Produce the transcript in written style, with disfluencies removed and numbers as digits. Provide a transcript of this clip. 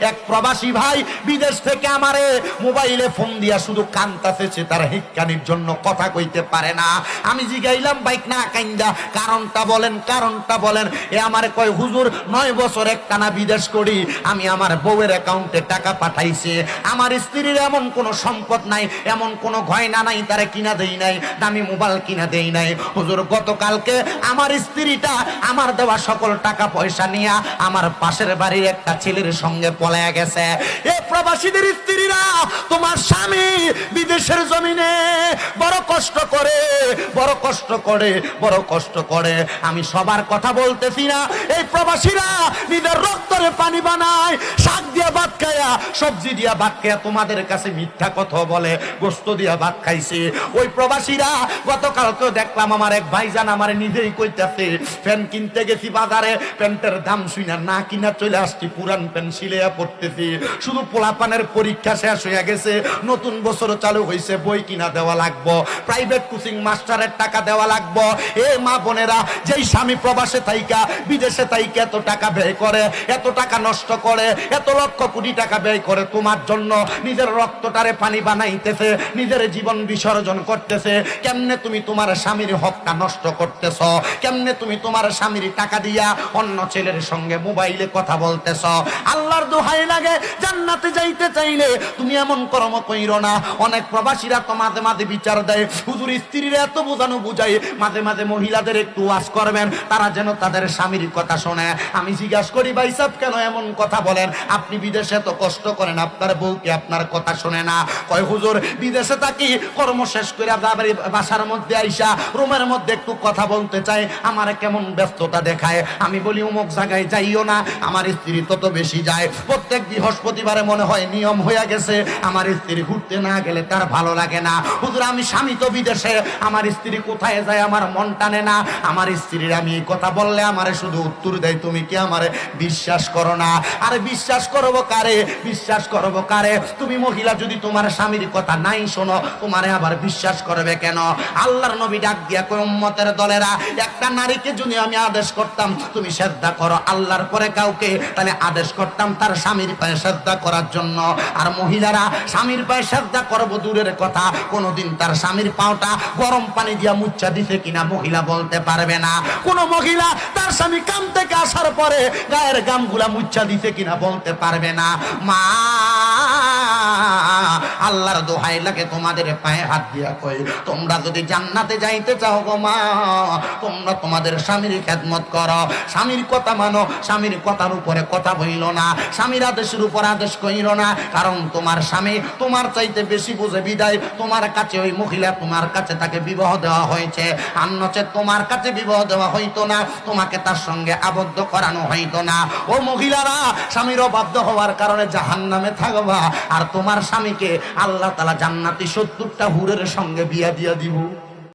এক প্রবাসী ভাই বিদেশ থেকে আমারে মোবাইলে ফোন দিয়া শুধু কান্তাছে, তার হিক্কানির জন্য কথা কইতে পারে না। আমি জিগাইলাম বাইক না কাইন্দা কারণটা বলেন, কারণটা বলেন। এ আমারে কয় হুজুর 9 বছর একটানা বিদেশ করি, আমি আমার বউয়ের অ্যাকাউন্টে টাকা পাঠাইছে, আমার স্ত্রীর এমন কোনো সম্পদ নাই, এমন কোনো গয়না নাই, তারে কিনা দেই নাই, দামি মোবাইল কিনা দেই নাই। হুজুর গতকালকে আমার স্ত্রীটা আমার দেওয়া সকল টাকা পয়সা নিয়ে আমার পাশের বাড়ির একটা ছেলের সঙ্গে পলায়া গেছে। এ প্রবাসীদের স্ত্রীরা, তোমার স্বামী বিদেশের জমিনে বড় কষ্ট করে, বড় কষ্ট করে, বড় কষ্ট করে। আমি সবার কথা বলতেছি না। এই প্রবাসীরা নিজের রক্তরে পানি বানায়, শাক দিয়া ভাত খায়া, সবজি দিয়া ভাত খায়া তোমাদের কাছে মিথ্যা কথা বলে, গোস্ত দিয়া ভাত খাইছে। ওই প্রবাসীরা গতকালকে দেখলাম আমার এক ভাইজান আমার নিজেই কইতাছে, প্যান্ট কিনতে গেছি বাজারে, প্যান্টের দাম শুইনা না কিনা চলে আসছি, পুরান প্যান্ট সিলাইয়া পড়তেছি। শুধু পোলাপানের পরীক্ষা শেষ হয়ে গেছে, নতুন বছর চালু হয়েছে, বই কিনা দেওয়া লাগবো, প্রাইভেট কোচিং মাস্টারের টাকা দেওয়া লাগবো। এ মা বোনেরা, যেই স্বামী প্রবাসে থাইকা বিদেশে থাইকা এত টাকা ব্যয় করে, এত টাকা নষ্ট করে, এত লক্ষ কোটি টাকা ব্যয় করে তোমার জন্য, নিজের রক্তটারে পানি বানাইতেছে, নিজের জীবন বিসর্জন করতেছে, কেমনে তুমি তোমার স্বামীর হকটা নষ্ট করতেছ? কেমনে তুমি তোমার স্বামীর টাকা দিয়া অন্য ছেলের সঙ্গে মোবাইলে কথা বলতেছ? আল্লাহর দোহাই লাগে, জান্নাতে যাইতে চাইলে তুমি এমন কর্ম কইরো না। অনেক প্রবাসীরা তো মাঝে মাঝে বিচার দেয়, হুজুর স্ত্রীরা এত বোঝানো বুঝাই, মাঝে মাঝে মহিলাদের একটু ওয়াজ করবেন, তারা যেন তাদের স্বামীর কথা শোনে। আমি জিজ্ঞাসা করি, ভাই সাহেব কেন এমন কথা বলেন? আপনি বিদেশে তো কষ্ট করেন, আপনার বউকে আপনার কথা শোনে না? কয় হুজুর বিদেশে থাকি, কর্ম শেষ করে বাসার মধ্যে আইসা রুমের মধ্যে একটু কথা বলতে চাই, আমার কেমন ব্যস্ততা দেখায়। আমি বলি অমুক জায়গায় যাইও না, আমার স্ত্রী তত বেশি যায়। প্রত্যেক বৃহস্পতিবারে মনে হয় নিয়ম হয়ে গেছে, আমার স্ত্রী ঘুরতে না গেলে তার ভালো লাগে না। হুজুর আমি স্বামী তো বিদেশে, আমার স্ত্রী কোথায় যায় আমার মন টানে না। আমার স্ত্রীর আমি এই কথা বললে আমারে শুধু উত্তর দেয়, তুমি কি আমারে বিশ্বাস করো না? আরে বিশ্বাস করবো কারে, বিশ্বাস করবো কারে? তুমি মহিলা যদি তোমার স্বামীর কথা নাই শোনো, তোমারে আবার বিশ্বাস করবে কেন? আল্লাহর নবী ডাক দিয়া কই, উম্মতের দলেরা, একটা নারীকে যদি আমি আদেশ করতাম তুমি সেজদা করো আল্লাহর পরে কাউকে, তাহলে আদেশ করতাম তার স্বামীর পায়ে সেজদা করার জন্য। আর মহিলারা স্বামীর পায়ে সেজদা করবো দূরের কথা, কোনোদিন তার স্বামীর পাওটা গরম পানি দিয়া মুচ্ছা দিছে কিনা মহিলা বলতে পারবে না। কোন মহিলা তার স্বামী কাম থেকে আসার পরে গায়ের গামগুলা মুচ্ছা দিছে কিনা বলতে পারবে না। মা আল্লাহর দোহাই লাগে, তোমাদের পায়ে হাত দিয়া কই, তোমরা যদি জান্নাতে যাইতে চাও গো মা, তোমরা তোমাদের স্বামীর খেদমত করো, স্বামীর কথা মানো, স্বামীর কথার উপরে কথা বইল না, স্বামীর আদেশের উপর আদেশ কইল না। কারণ তোমার স্বামী তোমার চাইতে বেশি বুঝে বিদায় তোমার কাছে ওই মহিলা তোমার কাছে তাকে বিবাহ দেওয়া হয়েছে, আর নচেত তোমার কাছে বিবাহ দেওয়া হইতো না, তোমাকে তার সঙ্গে আবদ্ধ করানো হইতো না। ও মহিলারা, স্বামীর অবাধ্য হওয়ার কারণে জাহান্নামে থাকবা, আর তোমার স্বামীকে আল্লাহ তাআলা জান্নাতি 70টা হুরের সঙ্গে বিয়া দিয়া দিব।